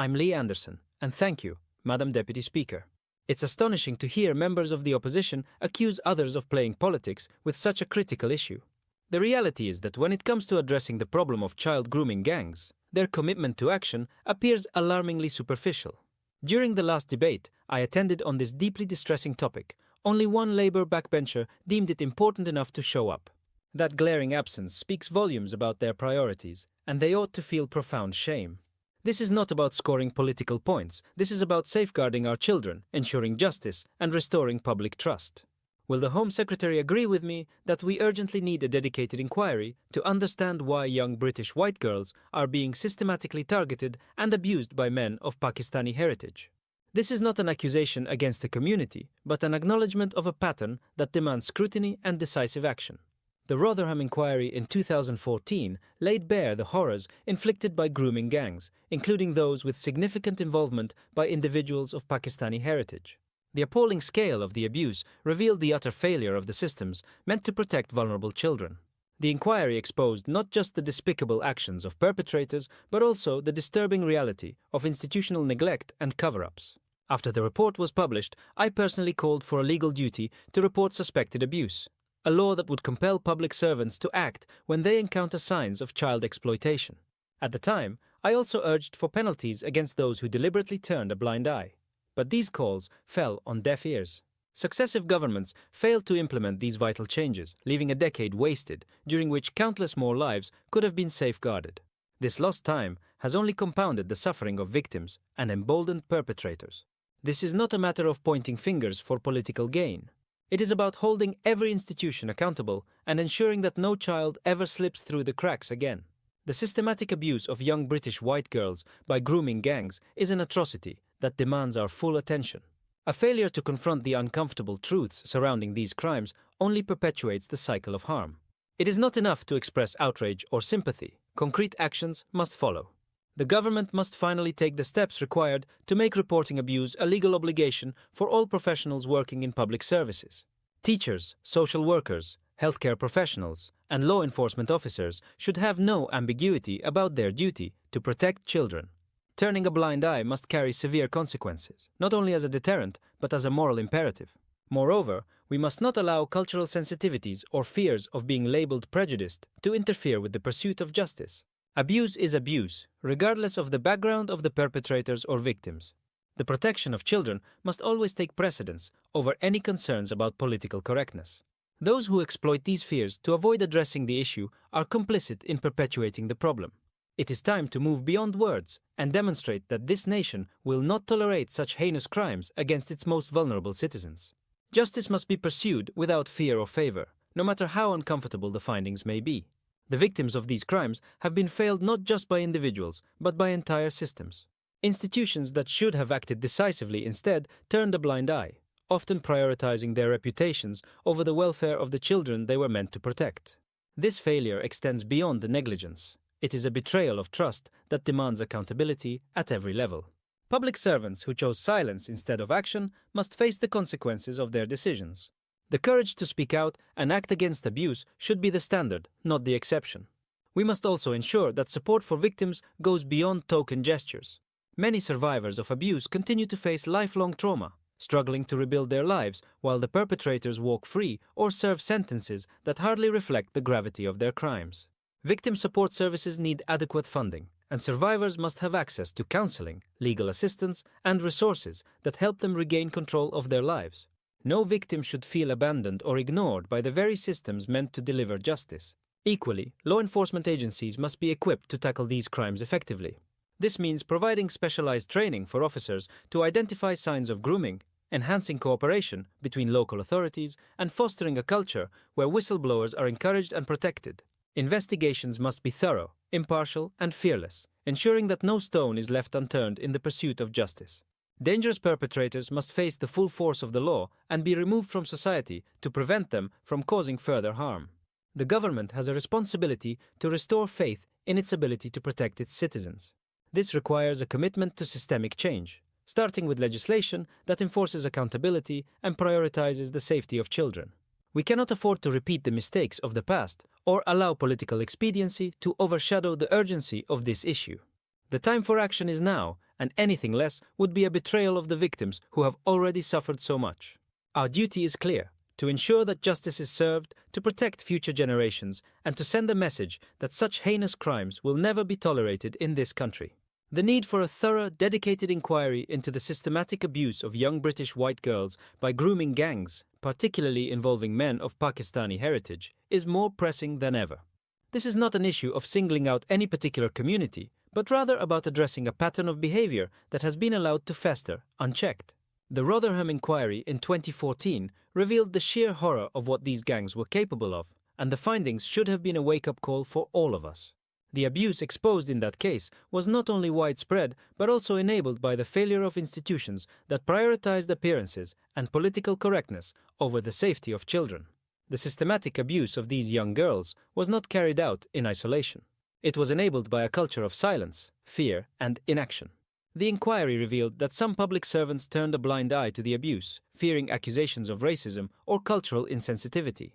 I'm Lee Anderson, and thank you, Madam Deputy Speaker. It's astonishing to hear members of the opposition accuse others of playing politics with such a critical issue. The reality is that when it comes to addressing the problem of child grooming gangs, their commitment to action appears alarmingly superficial. During the last debate I attended on this deeply distressing topic, only one Labour backbencher deemed it important enough to show up. That glaring absence speaks volumes about their priorities, and they ought to feel profound shame. This is not about scoring political points. This is about safeguarding our children, ensuring justice, and restoring public trust. Will the Home Secretary agree with me that we urgently need a dedicated inquiry to understand why young British white girls are being systematically targeted and abused by men of Pakistani heritage? This is not an accusation against a community, but an acknowledgement of a pattern that demands scrutiny and decisive action. The Rotherham inquiry in 2014 laid bare the horrors inflicted by grooming gangs, including those with significant involvement by individuals of Pakistani heritage. The appalling scale of the abuse revealed the utter failure of the systems meant to protect vulnerable children. The inquiry exposed not just the despicable actions of perpetrators, but also the disturbing reality of institutional neglect and cover-ups. After the report was published, I personally called for a legal duty to report suspected abuse, a law that would compel public servants to act when they encounter signs of child exploitation. At the time, I also urged for penalties against those who deliberately turned a blind eye. But these calls fell on deaf ears. Successive governments failed to implement these vital changes, leaving a decade wasted, during which countless more lives could have been safeguarded. This lost time has only compounded the suffering of victims and emboldened perpetrators. This is not a matter of pointing fingers for political gain. It is about holding every institution accountable and ensuring that no child ever slips through the cracks again. The systematic abuse of young British white girls by grooming gangs is an atrocity that demands our full attention. A failure to confront the uncomfortable truths surrounding these crimes only perpetuates the cycle of harm. It is not enough to express outrage or sympathy. Concrete actions must follow. The government must finally take the steps required to make reporting abuse a legal obligation for all professionals working in public services. Teachers, social workers, healthcare professionals, and law enforcement officers should have no ambiguity about their duty to protect children. Turning a blind eye must carry severe consequences, not only as a deterrent, but as a moral imperative. Moreover, we must not allow cultural sensitivities or fears of being labeled prejudiced to interfere with the pursuit of justice. Abuse is abuse, regardless of the background of the perpetrators or victims. The protection of children must always take precedence over any concerns about political correctness. Those who exploit these fears to avoid addressing the issue are complicit in perpetuating the problem. It is time to move beyond words and demonstrate that this nation will not tolerate such heinous crimes against its most vulnerable citizens. Justice must be pursued without fear or favor, no matter how uncomfortable the findings may be. The victims of these crimes have been failed not just by individuals, but by entire systems. Institutions that should have acted decisively instead turned a blind eye, often prioritizing their reputations over the welfare of the children they were meant to protect. This failure extends beyond the negligence. It is a betrayal of trust that demands accountability at every level. Public servants who chose silence instead of action must face the consequences of their decisions. The courage to speak out and act against abuse should be the standard, not the exception. We must also ensure that support for victims goes beyond token gestures. Many survivors of abuse continue to face lifelong trauma, struggling to rebuild their lives while the perpetrators walk free or serve sentences that hardly reflect the gravity of their crimes. Victim support services need adequate funding, and survivors must have access to counseling, legal assistance, and resources that help them regain control of their lives. No victim should feel abandoned or ignored by the very systems meant to deliver justice. Equally, law enforcement agencies must be equipped to tackle these crimes effectively. This means providing specialized training for officers to identify signs of grooming, enhancing cooperation between local authorities, and fostering a culture where whistleblowers are encouraged and protected. Investigations must be thorough, impartial, and fearless, ensuring that no stone is left unturned in the pursuit of justice. Dangerous perpetrators must face the full force of the law and be removed from society to prevent them from causing further harm. The government has a responsibility to restore faith in its ability to protect its citizens. This requires a commitment to systemic change, starting with legislation that enforces accountability and prioritizes the safety of children. We cannot afford to repeat the mistakes of the past or allow political expediency to overshadow the urgency of this issue. The time for action is now, and anything less would be a betrayal of the victims who have already suffered so much. Our duty is clear: to ensure that justice is served, to protect future generations, and to send a message that such heinous crimes will never be tolerated in this country. The need for a thorough, dedicated inquiry into the systematic abuse of young British white girls by grooming gangs, particularly involving men of Pakistani heritage, is more pressing than ever. This is not an issue of singling out any particular community, but rather about addressing a pattern of behavior that has been allowed to fester, unchecked. The Rotherham inquiry in 2014 revealed the sheer horror of what these gangs were capable of, and the findings should have been a wake-up call for all of us. The abuse exposed in that case was not only widespread, but also enabled by the failure of institutions that prioritized appearances and political correctness over the safety of children. The systematic abuse of these young girls was not carried out in isolation. It was enabled by a culture of silence, fear, and inaction. The inquiry revealed that some public servants turned a blind eye to the abuse, fearing accusations of racism or cultural insensitivity.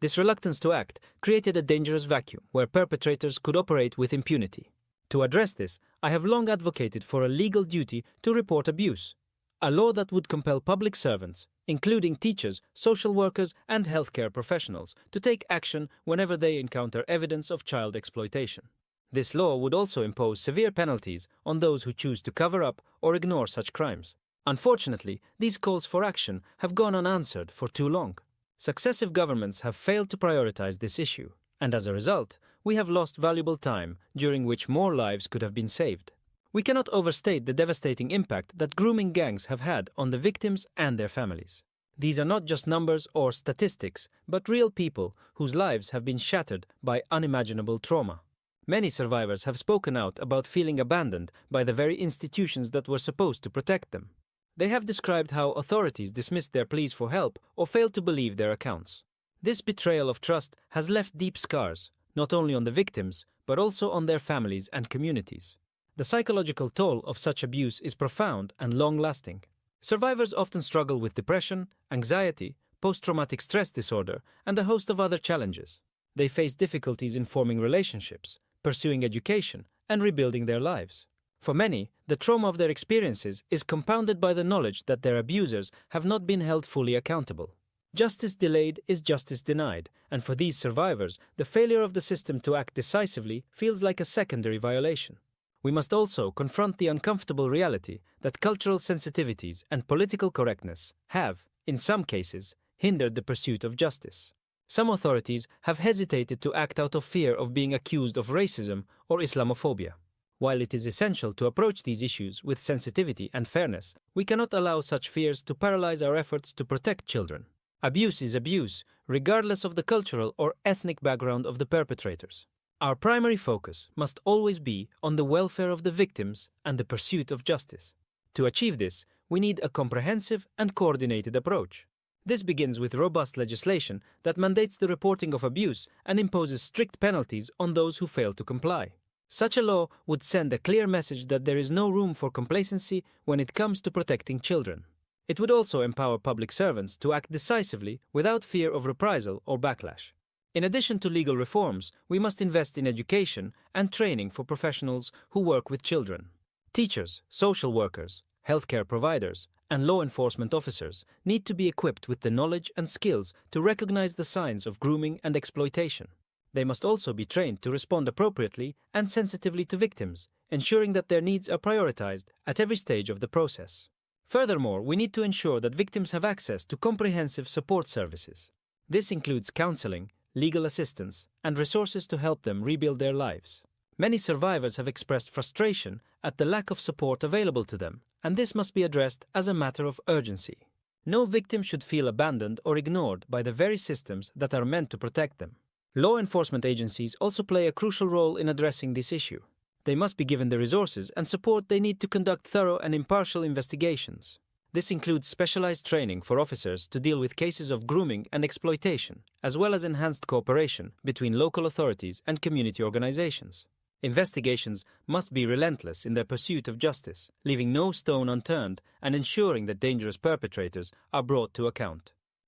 This reluctance to act created a dangerous vacuum where perpetrators could operate with impunity. To address this, I have long advocated for a legal duty to report abuse, a law that would compel public servants, including teachers, social workers, and healthcare professionals, to take action whenever they encounter evidence of child exploitation. This law would also impose severe penalties on those who choose to cover up or ignore such crimes. Unfortunately, these calls for action have gone unanswered for too long. Successive governments have failed to prioritize this issue, and as a result, we have lost valuable time during which more lives could have been saved. We cannot overstate the devastating impact that grooming gangs have had on the victims and their families. These are not just numbers or statistics, but real people whose lives have been shattered by unimaginable trauma. Many survivors have spoken out about feeling abandoned by the very institutions that were supposed to protect them. They have described how authorities dismissed their pleas for help or failed to believe their accounts. This betrayal of trust has left deep scars, not only on the victims, but also on their families and communities. The psychological toll of such abuse is profound and long-lasting. Survivors often struggle with depression, anxiety, post-traumatic stress disorder, and a host of other challenges. They face difficulties in forming relationships, pursuing education, and rebuilding their lives. For many, the trauma of their experiences is compounded by the knowledge that their abusers have not been held fully accountable. Justice delayed is justice denied, and for these survivors, the failure of the system to act decisively feels like a secondary violation. We must also confront the uncomfortable reality that cultural sensitivities and political correctness have, in some cases, hindered the pursuit of justice. Some authorities have hesitated to act out of fear of being accused of racism or Islamophobia. While it is essential to approach these issues with sensitivity and fairness, we cannot allow such fears to paralyze our efforts to protect children. Abuse is abuse, regardless of the cultural or ethnic background of the perpetrators. Our primary focus must always be on the welfare of the victims and the pursuit of justice. To achieve this, we need a comprehensive and coordinated approach. This begins with robust legislation that mandates the reporting of abuse and imposes strict penalties on those who fail to comply. Such a law would send a clear message that there is no room for complacency when it comes to protecting children. It would also empower public servants to act decisively without fear of reprisal or backlash. In addition to legal reforms, we must invest in education and training for professionals who work with children. Teachers, social workers, healthcare providers, and law enforcement officers need to be equipped with the knowledge and skills to recognize the signs of grooming and exploitation. They must also be trained to respond appropriately and sensitively to victims, ensuring that their needs are prioritized at every stage of the process. Furthermore, we need to ensure that victims have access to comprehensive support services. This includes counseling, legal assistance, and resources to help them rebuild their lives. Many survivors have expressed frustration at the lack of support available to them, and this must be addressed as a matter of urgency. No victim should feel abandoned or ignored by the very systems that are meant to protect them. Law enforcement agencies also play a crucial role in addressing this issue. They must be given the resources and support they need to conduct thorough and impartial investigations. This includes specialized training for officers to deal with cases of grooming and exploitation, as well as enhanced cooperation between local authorities and community organizations. Investigations must be relentless in their pursuit of justice, leaving no stone unturned and ensuring that dangerous perpetrators are brought to account.